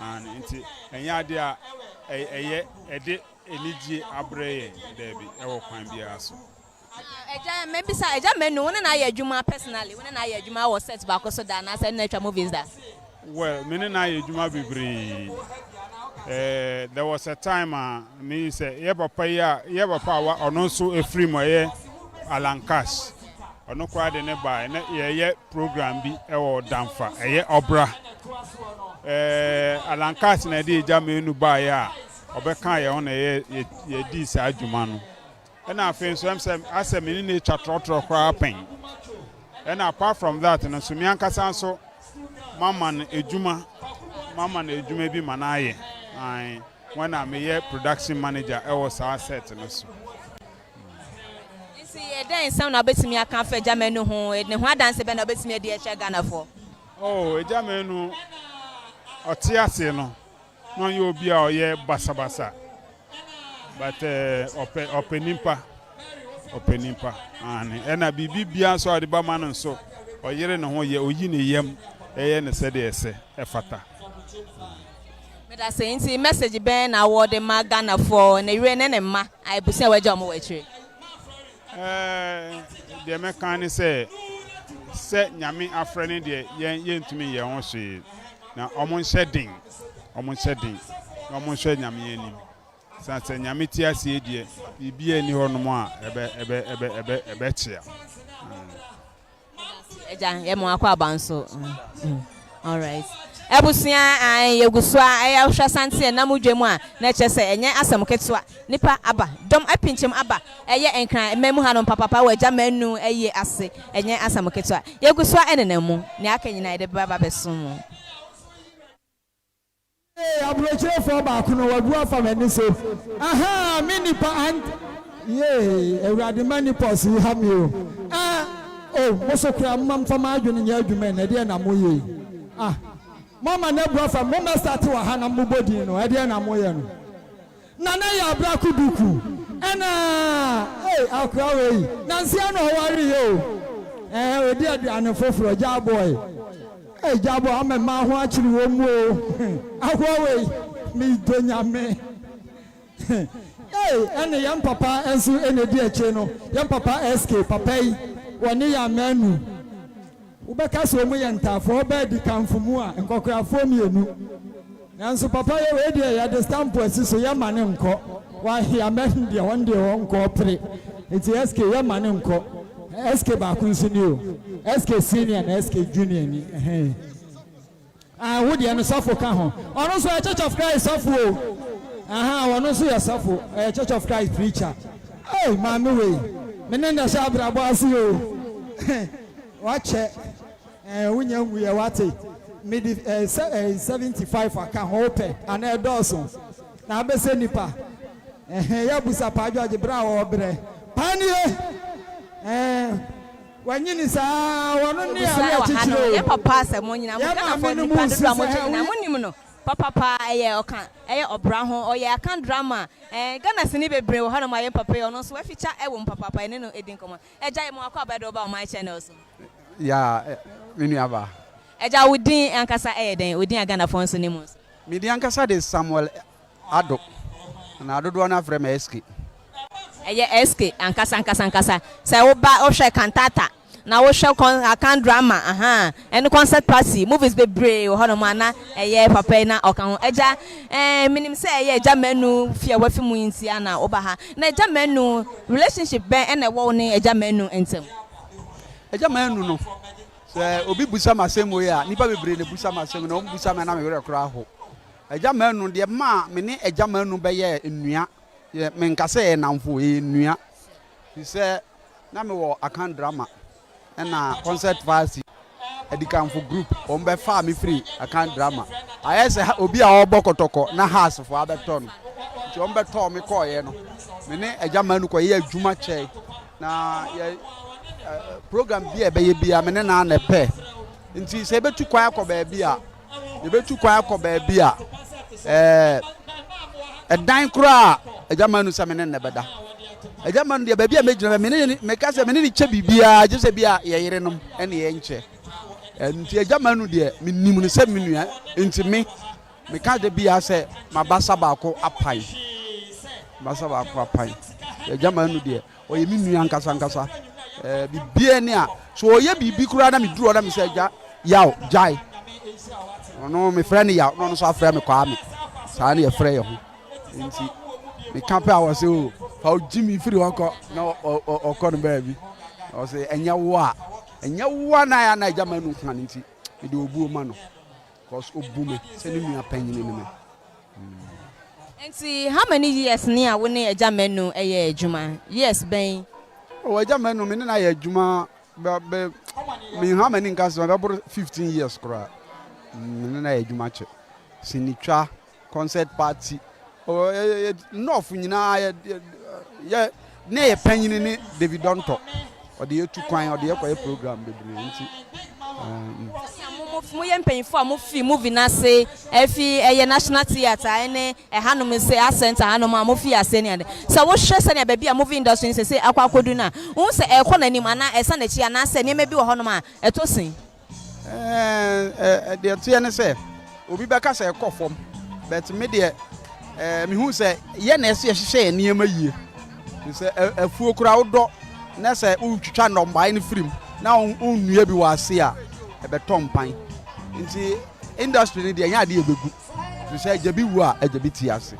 and nti enya ade a eye ede enidie abreye debi wo kwan bi aso eja maybe say eja menu wona na ya adwuma personally wona na ya adwuma wo set back so da na say na twa movies da well mene na ya adwuma bebre there was a time me say ye papa wa ono so efiri mo ye alankas ono kwa de ne ba na ye program bi wo damfa ye obra alankas na de eja menu ba ya obeka ye ona ye di sa adwuma no na afen so asem ni ne chatrotro kwa pen and apart from that no so mi ankasa so mama na ejuma bi manaye when I'm a production manager I was set no so see then sound na betimi aka fa jamenu ho ne ho adanse be na betimi de eche Ghana for oh jamenu otiase no no ye obi a oye basabasa but openimpa and na bibia so ade ba man so oyere ne ho ye oyi ne yam eye ne se de ese efata me da say nti message ben na award ma Ghana for na yire ne ma ai busia waje omo wachire de me kan say nyame afrene de ye ntumi ye ho hwe na omo shedding omo hwe nyame anim sanse nyame ti ase de bibia ni hono a ebe chia eja ye mo akwa abanso all right ebusia yegusua ayahwa sante na mudwemu a na chese enye asem ketwa nipa aba dom apinchim aba eye enkran memu hanom papa waja manu eye ase enye asem ketwa yegusua enenemu ne akanyina de baba besom abroche for back no wadu afa mani so aha mini pa and ewrade mani pos you have me oh moso kra mamfa ma adwene nya adwuma na de na moye mama na bro fa mama start wa ha na mbodi no de na moye no na na ya bra kuduku ena akra we na nsia no wari yo odi aduane foforo ja boy jabo ame ma ho achiri wo mu o ahwo we mi donya me Ene yam papa enso ene di eche no. Yam papa SK papa yi woni ya Manu. Ubeka so mu yentafo oba di kanfumu a nkokrafo mienu. Nanso papa ye we di ya de stamp asiso ya mane nko. Wa ya men de won de won ko pre. Eti SK ya mane nko. SK ba kunsu ni o. SK senior na SK junior ni. Wo de no safo ka ho. Ono so Church of Christ safo o. Ono so ya safo Church of Christ preacher. Hey mama we. Mene na sha brabo asi o. Wache wunya wuya wate. Midi 75 aka hope ana edoso. Na abese nipa. Ya busa pa George bra wo bre. Panie. Wanyini saa wono ne ya chichiro. Ya papa asemo nyina mo kana fo ni pa do mo nyina mo nim no. Papa eye oka eye obra ho oye aka drama Ghana sini bebre wo hano ma ye papa yo no so aficha e wo papa ene no edin komo eja mo akwa ba do ba o my channel so ya menu aba eja wudin ankasa den wudin Ghana fo so ni mo mi di ankasa de Samuel Ado na Ado do na frem SK eye SK ankasa say wo ba o hwe cantata na wo hwe akan drama and concert party movies bebre wo hono mana eye papa na okan eja minim say eye eja Manu fia wafi mu intia na oba ha na eja Manu relationship ben na wo ne eja Manu entem eja Manu no se obi busa masemo ya nipa bebre ne busa masemo na o busa me na me were kra ho eja Manu de ma me ne eja Manu be ye enua me nkase na mfo enua se na me wo akan drama na concert party edikanfo group on be fa me free akan drama ayese obi a obokotoko na house fo abeto no nti on be to me call ye no me ne eja Manu ko ye adwuma chei na ye program bi e be ye bia me ne na na pe nti se betu kwa akoba bia ye betu kwa akoba bia edan kura eja Manu se me ne ne beda eja Manu de ba bia me gina me ka se me ne che bibia je se bia ye yerenom ene ye nche nti eja Manu de me nim no se menua nti me ka de bia se mabasa ba ko apai eja Manu de o ye menua nkasa bibia ne a so o ye bibi kura na me duro na me se eja yaw jai ono me friend yaw no so afre me kwa me sa na ye frɛ ye ho nti me camp I was say how Jimmy free wako na okọ no baby I was say enya wa na ya na eja Manu kan nti e de obu ma no cause obu me se ni nua panyin ni me nti how many years ni a wo ne eja Manu eye adwuma yes ben o eja Manu me na ya adwuma me how many nkas be 15 years kra me na ya adwuma che sinitwa concert party enough nyina ya ne ye panyin ni David Donto o de etu kwan o de ekwa program bebre nti mo ye mpanfo a mo fi movie na se efi eye National Theatre ene hanom se center hanom a mo fi ase ne ade so wo hwe se ne ba bia movie industry se akwakodu na wo se ekọ na nim ana esa na chi ana se ne ma bi wo honom a etosin de tie ne se obi beka se ekọ fom but me de me hu se ye na ese hyehyɛ niema yie se afuo kura wodo na se utwitwa ndombae ne firim na unnua bi wase a ebeto mpan nti industry ne de nya de ebegu se ajabi wu a ajabi ti ase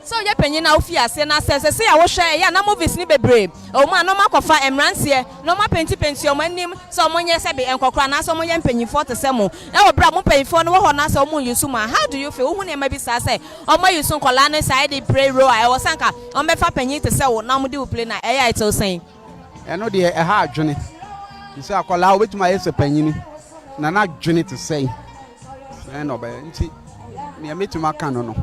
so ye panyin na ofi ase na se ya wo hwe ya na movies ni bebre o ma no makofa emranse no ma penti o manim so mo nye se be enkokora na so mo ye mpanyinfo to se mo na wo bra mo mpanyinfo no wo ho na so mo yusu ma how do you feel hu ne ma bi sa se o ma yusu kola na side dey pray row I was sanka o me fa panyin to se wo na mo dey play na eya it say eno de ha adwene se akola wo betuma ye se panyin na na adwene to say no be nti me metuma kan no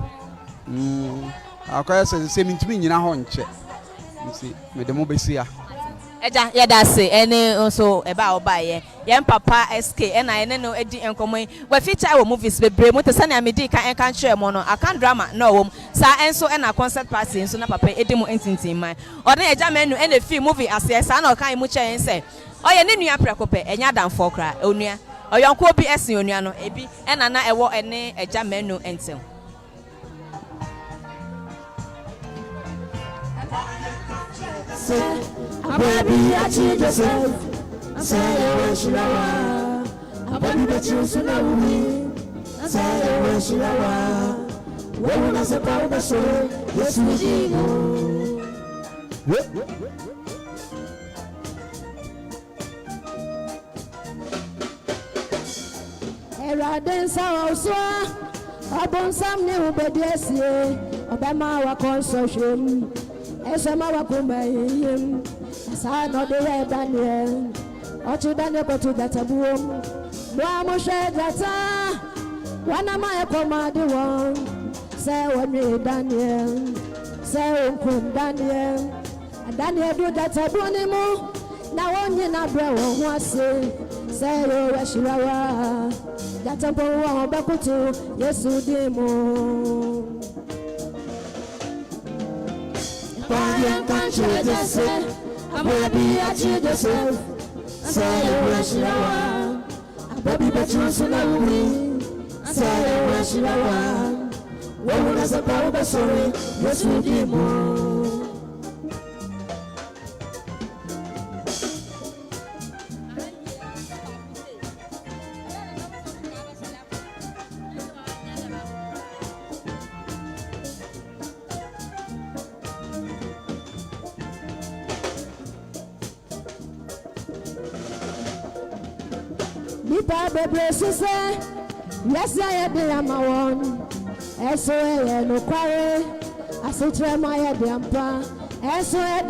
akwai se mintimi nyina ho nche nti me de mo besia eja ya da se ene so eba oba ye papa SK ena ene no edi enkomon we feature wo movies bebre mo te se na medi kan enkan kire mo no akan drama na wo sa enso ena concert party enso na papa edi mo entintin man o na eja Manu ena film movie ase sa na o kan mu kire ense o ye ne nua prekope enya danfo kra onua oyonko obi esen onua no ebi ena na ewo ene eja Manu entem say, I baby, I cheat yourself. I say, I wish you are. I baby, but you so know me. I say, I wish you are. When I say, Papa, so yes, we do. Eradensa oswa abonsam ne obedesie obema wa consortium esema wa kumayim asa no de Daniel otu Daniel ko to databuom wa mo she data wana ma ekomade won say woni Daniel say onkum Daniel Daniel do databuni mu na wonye na bre won ho ase say o washirawa databuwa bakutu Yesu demo Fire can't change yourself. I'm happy I change yourself. I say you washirawa I baby but you so know me I say you washirawa when will I say Papa sorry Yesu demo Nipa bebre sise yes I dey am one eso e no kware asotre ma ye dey ampa eso e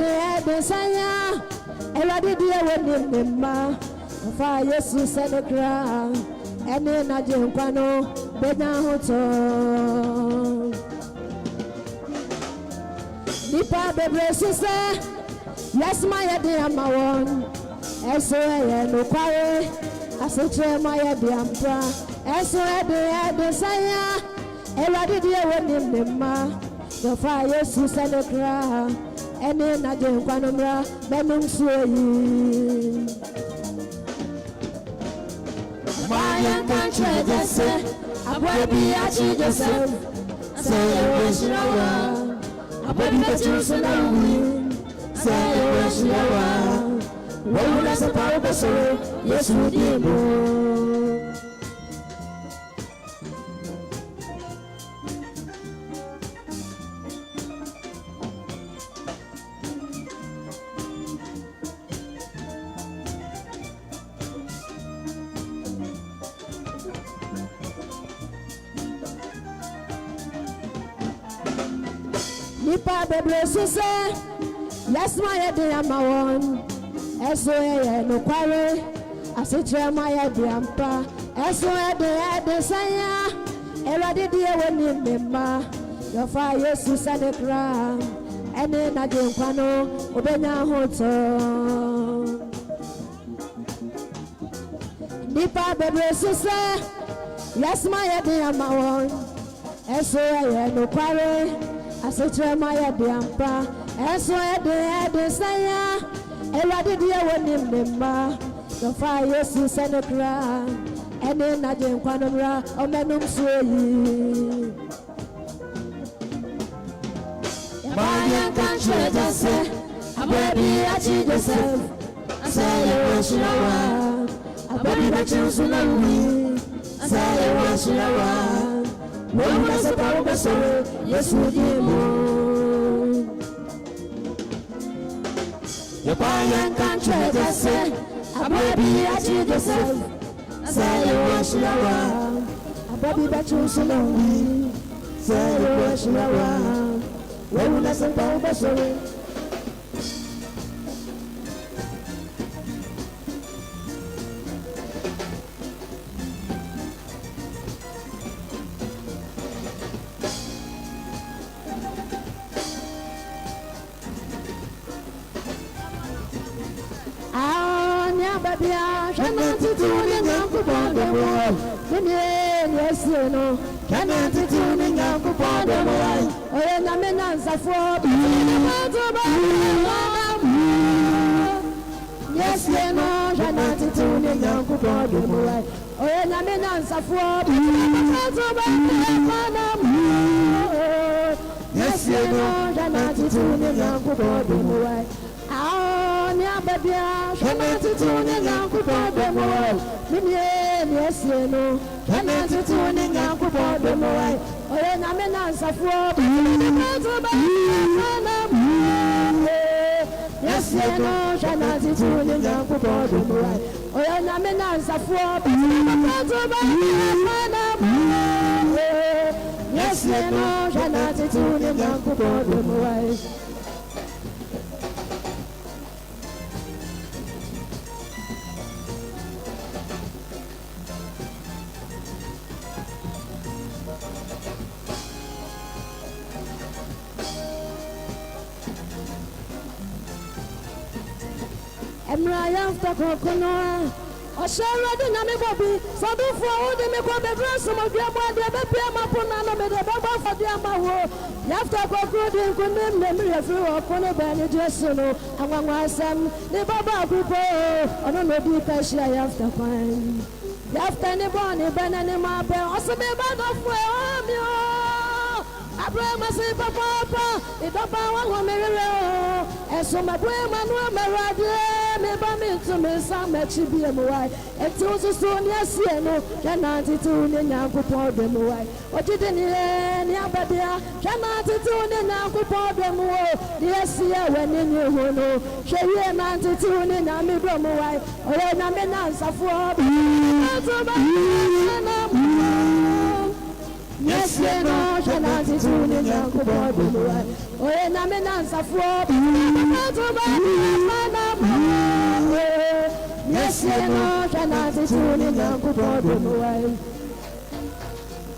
dey sanya ewade die woni nimma fa Yesu se no kra ene na je nkwa no benya hoto Nipa bebre sise yes ma ye dey am one eso e no kware asotre ma ye dey ampa eso e dey sanya ewade die woni nimma fa Yesu se no kra ene na je nkwa no mra benum suoyi Fire can't trade yourself. I baby I cheat yourself. I say you wish you were. I baby but you so know me. Say you wish you were. When will I say Papa sorry? Yes we did. Nipa bebre sise yes ma ye dey am one eso ye no kware asitre ma ye dey ampa eso e dey sanya ewade die woni nimma yo fa Yesu se de kra ene na de nkwa no obenya hoto Nipa bebre sise yes ma ye dey am one eso ye no kware asotre ma ye dey ampa eso e dey sanya ewade die woni nimma yo fa Yesu se no kra ene na je nkwa no mra omenum suoyi Fire can't trade yourself. I baby I cheat yourself. I say you wish you were. I baby but you so know me. I say you wish you were. When will I say Papa sorry? Yes we did. Your fire can't trade yourself. I baby I cheat yourself. I say you wish you were. I baby but you so know me. Say you wish you were. When will I say Papa sorry? Babia, cannot do the young upon the world. Yes, you know, cannot do the young upon the world. Oh, and I'm an answer for yes, you know, cannot do the young upon the world. Oh, and I'm an answer for yes, you know, cannot do the young upon the world. nia babia shana tutune nyakupo demo minie niesieno shana tutune nyakupo demo oye na me na nsafuo ba na mu yesieno shana tutune nyakupo demo oye na me na nsafuo ba na mu yesieno shana tutune nyakupo demo Emraya after Kokonoa, or shall I do Namibobi, so do for all the Mikobe Bransom of your body, the Piama Ponana, the Baba for the Amaho. After Kokodi, condemn memory of you or Konoban, Jessono, among myself, the Baba Kupo, or no Pasha after fine. After any bonny, Banana Bell, also be bad of where Abraham say papa, the papa one mirror, and so my boy Manu Marade, me bami to me some chibi and why, and to so near Sieno, cannot to Nyanko pour them away. What did any Ababia, cannot to Nyanko pour them away. Yes, yeah, when in you know, Shay and to Nami Bromaway, or Namenas of war. Yes, you know, cannot to Nyanko pour them away. Or Namenas of war. Yes, you know, cannot to Nyanko pour them away.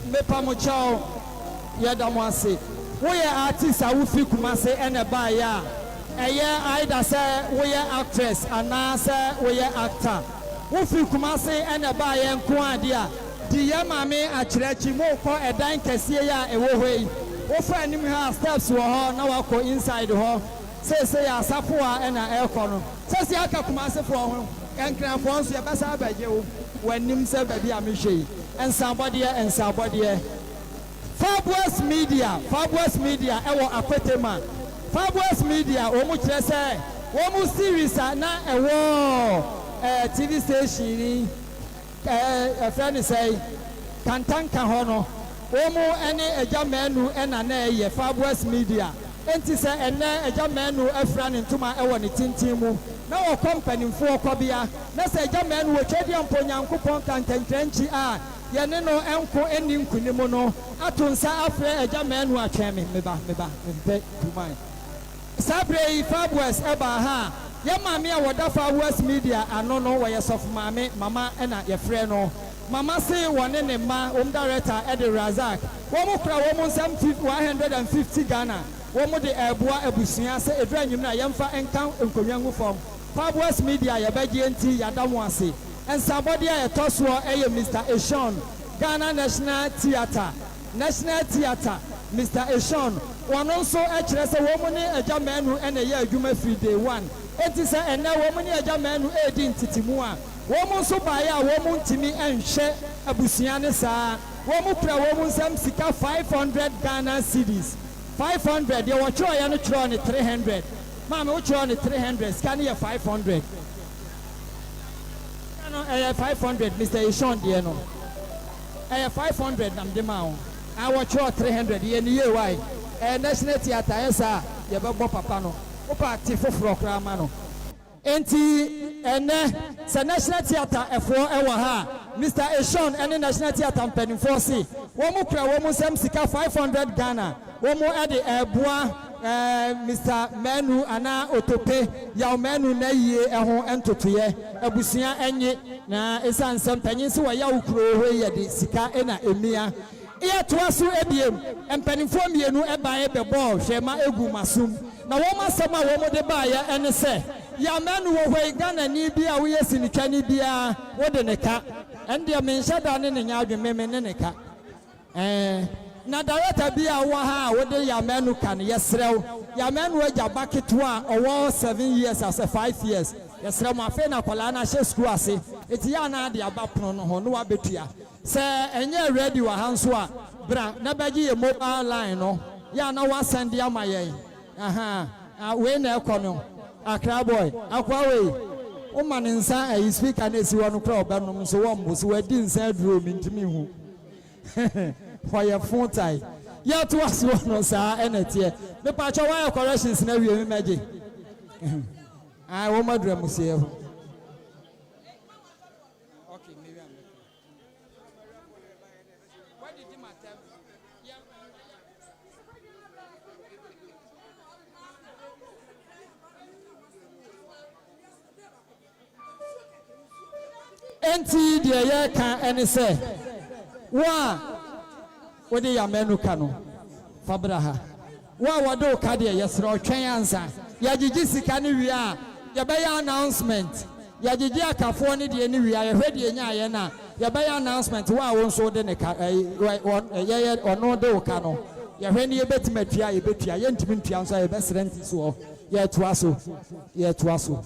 Mepamochao Yadamwase. We are artists, I will feel Kumase and a buyer. A year either say we are actress and now say we are actor. We feel Kumase and a buyer and Kwadia. The Yamame at Chirachimo for a dine Cassia away. We find him her steps were now I go inside her. Says say a Sapua and an air corner. Says Yaka Kumase for him and can force your best by you when Nimsa baby Amishi and somebody. Fabulous Media, ewo akwetema. Fabulous Media, omu chese, omu series na ewo TV station friend say Kantanka hono. Omu ene eja menu ena na ye Fabulous Media. Enti se ene eja menu efran ntuma ewo ne tintimu. Na o company mfo kwabia. Na se eja menu we twedi amponyankopon kantentrenchi a yene no enko eni nkunimo no atonsa afre eja menu atweme meba mpe tumai sabre Fabulous eba ha ye mame a woda Fabulous Media ano no we yesof mama ena ye frɛ no mama say wone ne ma director Edi Razak wo mo kra wo mo nsam 150 Ghana wo mo de eboa abusua se edra nyum na yemfa enkan nkonwangu fom Fabulous Media ye bagye enti yadamu ase and somebody a toss war Mr. Eshon, Ghana National Theatre, Mr. Eshon. One also actually say woman a German who and a year Juma free day one. It is a now woman a German who aid in Titimua. Woman so buy a woman to me and share a Busiana sa. Woman pra woman some sika 500 Ghana cedis. 500, they were trying to try on 300. Mama, which on 300, scan here 500. 500, Mr. Ishon, dear no. 500, I'm the man. I watch your 300 year why. National Theatre, yes, sir. You have a papa. Opa, Tifo Frocramano. Enti, and the National Theatre, a 4 hour ha. Mr. Ishon, and National Theatre, and Penny 4C. One more crowd, 1 more Samsika 500 Ghana. One more at the Bois. Mr. Manu ana otope ya Manu na yie eho entotoye abusia enye na esan sampanyin se ya ukuro ho ye de sika ena emia iya toaso ebiem empanifo mienu eban bebɔ hwema egu masum na wo masama wo mo de ba ya ene se ya Manu wo hwe Ghana ni bia wo ye sinikwa ni bia wo de ne ka ende me nhyada ne nya adweme me ne ka na director bia wo ha wo de ya Manu kan yesrew ya Manu aja baketwa owo 7 years as 5 years yesrew ma fe na kwala na she school ase eti ya na de abapono no ho no wa betua se enye ready wa hanso a bra na baji ye mobile line no ya na wa send ya mayen we na ekono Accra boy, Aquaway, woman inside a speaker, and as you want to crawl, Banum, so one was wedding said room into me. For your phone tie. Yeah, to us, one, sir, and it here. The patch of wire corrections never imagine. I want my dream, monsieur. Enti deɛ yɛka ɛne sɛ wo a wode yamanu ka no fabra ha wo a wɔde wo ka deɛ yɛserɛ ɔtwɛn ansa yɛgyegye sika no wie a yɛbɛyɛ announcement yɛgyegye akafoɔ no deɛ no wie a yɛhwɛ deɛ nyaayɛ no a yɛbɛyɛ announcement wo a wo nso wode ne ka yɛyɛ ɔno de wo ka no yɛhwɛ ne yɛbɛtumi atua yɛbɛtua yɛntumi ntua nso a yɛbɛserɛ nti so yɛtoa so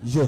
Yeah.